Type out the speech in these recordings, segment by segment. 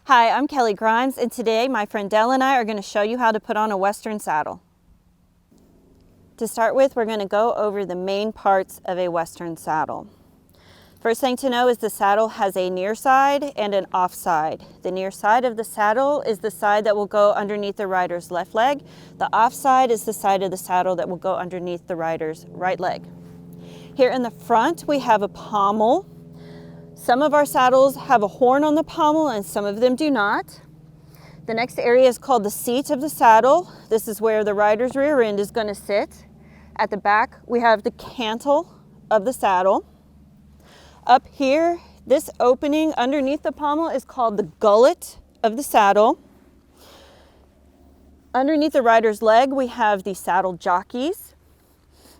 Hi, I'm Kelly Grimes, and today my friend Dell and I are going to show you how to put on a Western saddle. To start with, we're going to go over the main parts of a Western saddle. First thing to know is the saddle has a near side and an off side. The near side of the saddle is the side that will go underneath the rider's left leg. The off side is the side of the saddle that will go underneath the rider's right leg. Here in the front, we have a pommel. Some of our saddles have a horn on the pommel and some of them do not. The next area is called the seat of the saddle. This is where the rider's rear end is going to sit. At the back, we have the cantle of the saddle. Up here, this opening underneath the pommel is called the gullet of the saddle. Underneath the rider's leg, we have the saddle jockeys.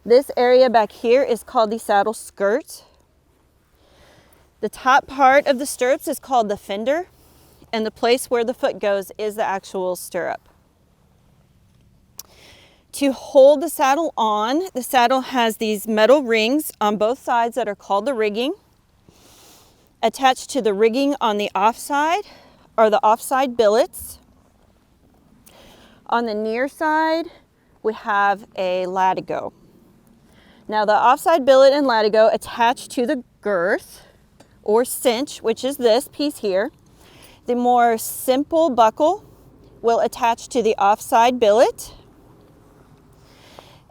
This area back here is called the saddle skirt. The top part of the stirrups is called the fender, and the place where the foot goes is the actual stirrup. To hold the saddle on, the saddle has these metal rings on both sides that are called the rigging. Attached to the rigging on the offside are the offside billets. On the near side, we have a latigo. Now the offside billet and latigo attach to the girth or cinch, which is this piece here. The more simple buckle will attach to the offside billet.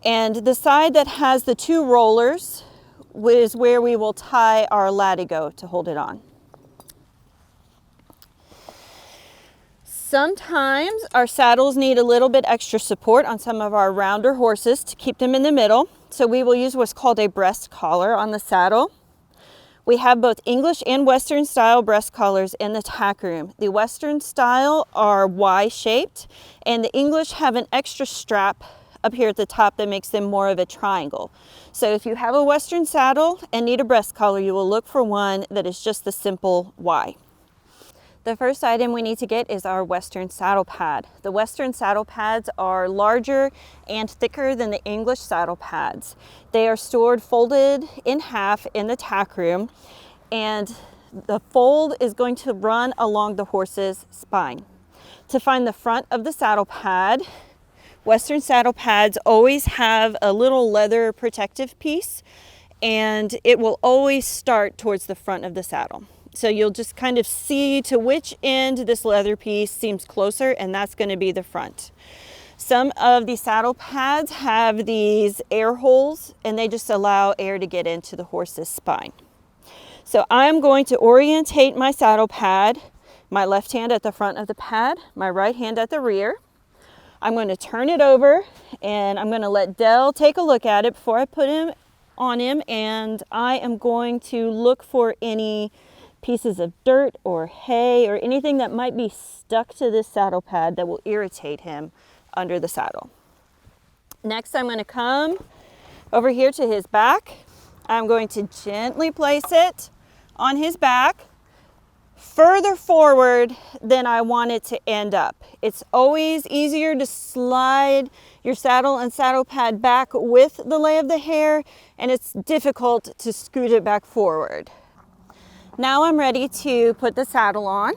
And the side that has the two rollers is where we will tie our latigo to hold it on. Sometimes our saddles need a little bit extra support on some of our rounder horses to keep them in the middle. So we will use what's called a breast collar on the saddle. We have both English and Western style breast collars in the tack room. The Western style are Y-shaped, and the English have an extra strap up here at the top that makes them more of a triangle. So if you have a Western saddle and need a breast collar, you will look for one that is just the simple Y. The first item we need to get is our Western saddle pad. The Western saddle pads are larger and thicker than the English saddle pads. They are stored folded in half in the tack room, and the fold is going to run along the horse's spine. To find the front of the saddle pad, Western saddle pads always have a little leather protective piece, and it will always start towards the front of the saddle. So you'll just kind of see to which end this leather piece seems closer, and that's going to be the front. Some of the saddle pads have these air holes, and they just allow air to get into the horse's spine. So I'm going to orientate my saddle pad, my left hand at the front of the pad, my right hand at the rear. I'm going to turn it over, and I'm going to let Dell take a look at it before I put him on him, and I am going to look for any pieces of dirt or hay or anything that might be stuck to this saddle pad that will irritate him under the saddle. Next, I'm going to come over here to his back. I'm going to gently place it on his back further forward than I want it to end up. It's always easier to slide your saddle and saddle pad back with the lay of the hair, and it's difficult to scoot it back forward. Now I'm ready to put the saddle on.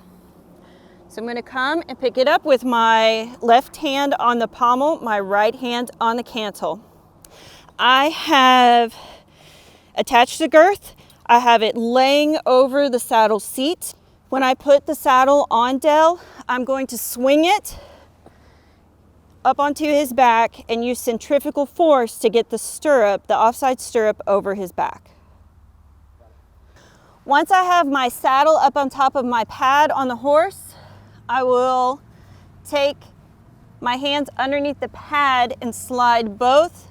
So I'm going to come and pick it up with my left hand on the pommel, my right hand on the cantle. I have attached the girth. I have it laying over the saddle seat. When I put the saddle on Dell, I'm going to swing it up onto his back and use centrifugal force to get the stirrup, the offside stirrup, over his back. Once I have my saddle up on top of my pad on the horse, I will take my hands underneath the pad and slide both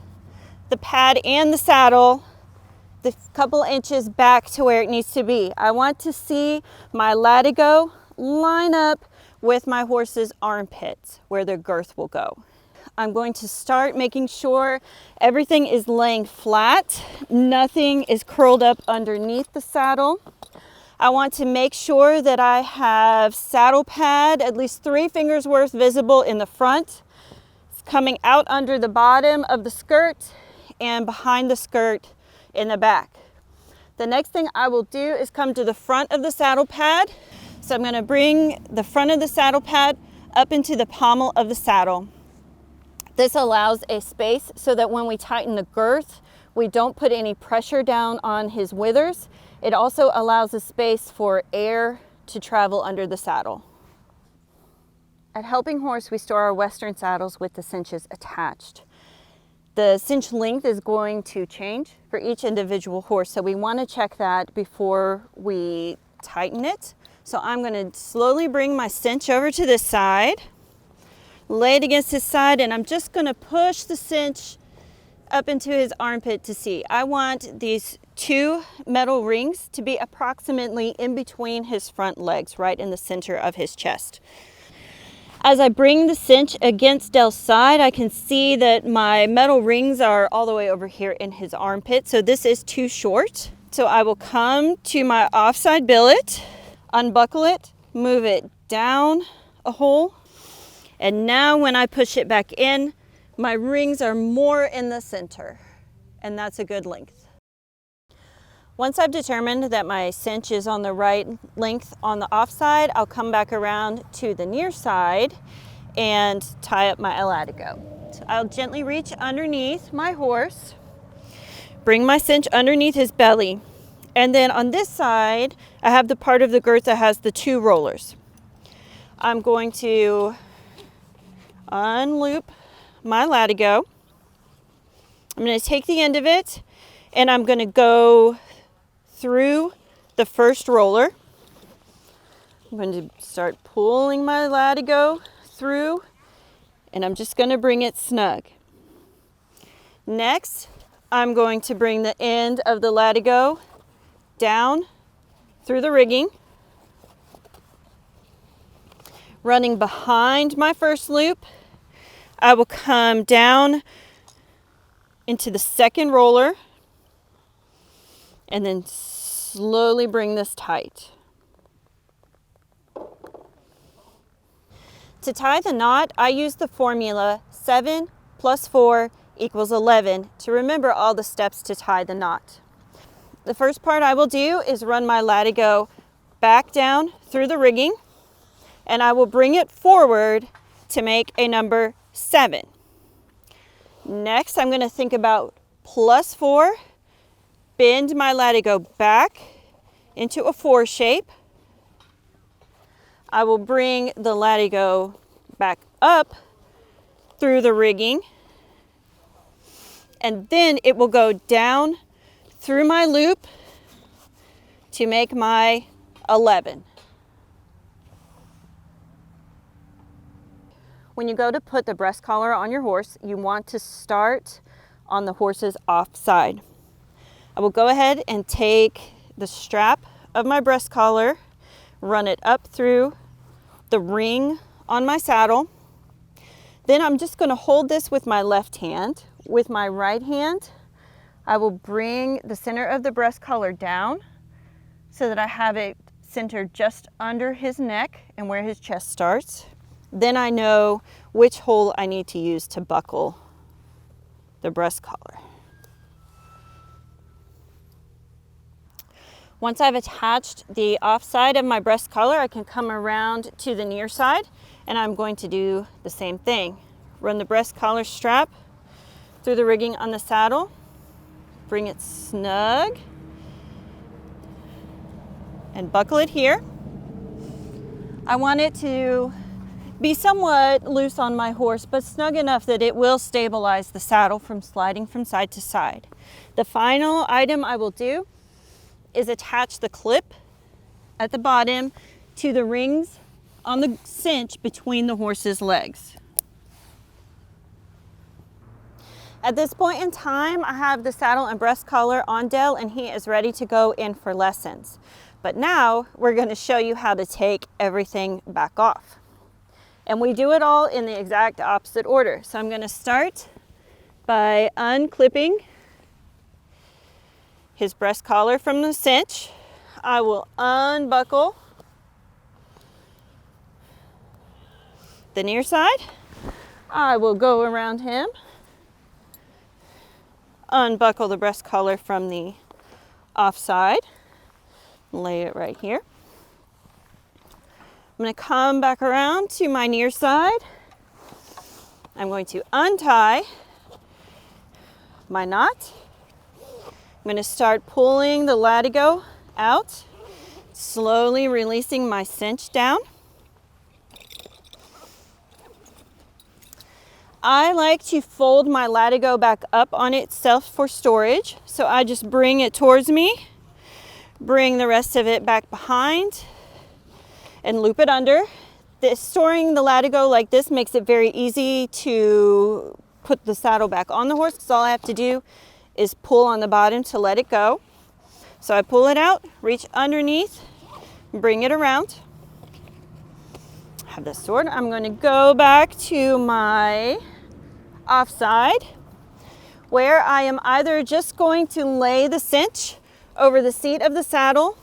the pad and the saddle the couple inches back to where it needs to be. I want to see my latigo line up with my horse's armpits where their girth will go. I'm going to start making sure everything is laying flat. Nothing is curled up underneath the saddle. I want to make sure that I have saddle pad at least 3 fingers worth visible in the front. It's coming out under the bottom of the skirt and behind the skirt in the back. The next thing I will do is come to the front of the saddle pad. Next, I'm going to bring the front of the saddle pad up into the pommel of the saddle. This allows a space so that when we tighten the girth, we don't put any pressure down on his withers. It also allows a space for air to travel under the saddle. At Helping Horse, we store our Western saddles with the cinches attached. The cinch length is going to change for each individual horse, so we want to check that before we tighten it. So I'm going to slowly bring my cinch over to this side, lay it against his side, and I'm just going to push the cinch up into his armpit to see. I want these 2 metal rings to be approximately in between his front legs, right in the center of his chest. As I bring the cinch against Dell's side, I can see that my metal rings are all the way over here in his armpit, so this is too short. So I will come to my offside billet, unbuckle it, move it down a hole, and now when I push it back in, my rings are more in the center, and that's a good length. Once I've determined that my cinch is on the right length on the offside, I'll come back around to the near side and tie up my elatigo. So I'll gently reach underneath my horse, bring my cinch underneath his belly, and then on this side, I have the part of the girth that has the 2 rollers. I'm going to unloop my latigo. I'm going to take the end of it and I'm going to go through the first roller. I'm going to start pulling my latigo through and I'm just going to bring it snug. Next, I'm going to bring the end of the latigo down through the rigging, running behind my first loop. I will come down into the second roller and then slowly bring this tight. To tie the knot, I use the formula 7 + 4 = 11 to remember all the steps to tie the knot. The first part I will do is run my latigo back down through the rigging, and I will bring it forward to make a number 7. Next, I'm going to think about +4, bend my latigo back into a 4 shape. I will bring the latigo back up through the rigging, and then it will go down through my loop to make my 11. When you go to put the breast collar on your horse, you want to start on the horse's off side. I will go ahead and take the strap of my breast collar, run it up through the ring on my saddle. Then I'm just going to hold this with my left hand. With my right hand, I will bring the center of the breast collar down so that I have it centered just under his neck and where his chest starts. Then I know which hole I need to use to buckle the breast collar. Once I've attached the offside of my breast collar, I can come around to the near side and I'm going to do the same thing. Run the breast collar strap through the rigging on the saddle, bring it snug, and buckle it here. I want it to be somewhat loose on my horse, but snug enough that it will stabilize the saddle from sliding from side to side. The final item I will do is attach the clip at the bottom to the rings on the cinch between the horse's legs. At this point in time, I have the saddle and breast collar on Dell and he is ready to go in for lessons. But now we're going to show you how to take everything back off. And we do it all in the exact opposite order. So I'm going to start by unclipping his breast collar from the cinch. I will unbuckle the near side. I will go around him, unbuckle the breast collar from the off side, lay it right here. going to come back around to my near side. I'm going to untie my knot. I'm going to start pulling the latigo out, slowly releasing my cinch down. I like to fold my latigo back up on itself for storage, so I just bring it towards me, bring the rest of it back behind, and loop it under. Storing the latigo like this makes it very easy to put the saddle back on the horse, because all I have to do is pull on the bottom to let it go. So I pull it out, reach underneath, bring it around. Have this sword. I'm going to go back to my offside, where I am either just going to lay the cinch over the seat of the saddle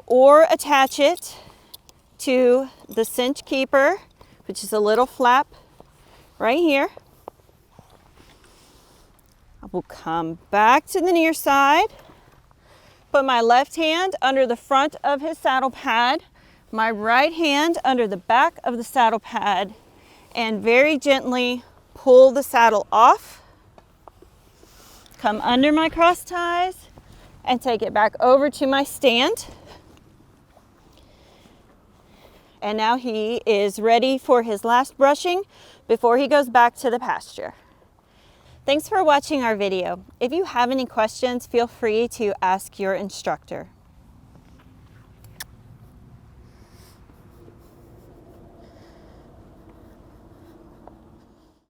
or attach it to the cinch keeper, which is a little flap right here. I will come back to the near side, put my left hand under the front of his saddle pad, my right hand under the back of the saddle pad, and very gently pull the saddle off. Come under my cross ties and take it back over to my stand. And now he is ready for his last brushing before he goes back to the pasture. Thanks for watching our video. If you have any questions, feel free to ask your instructor.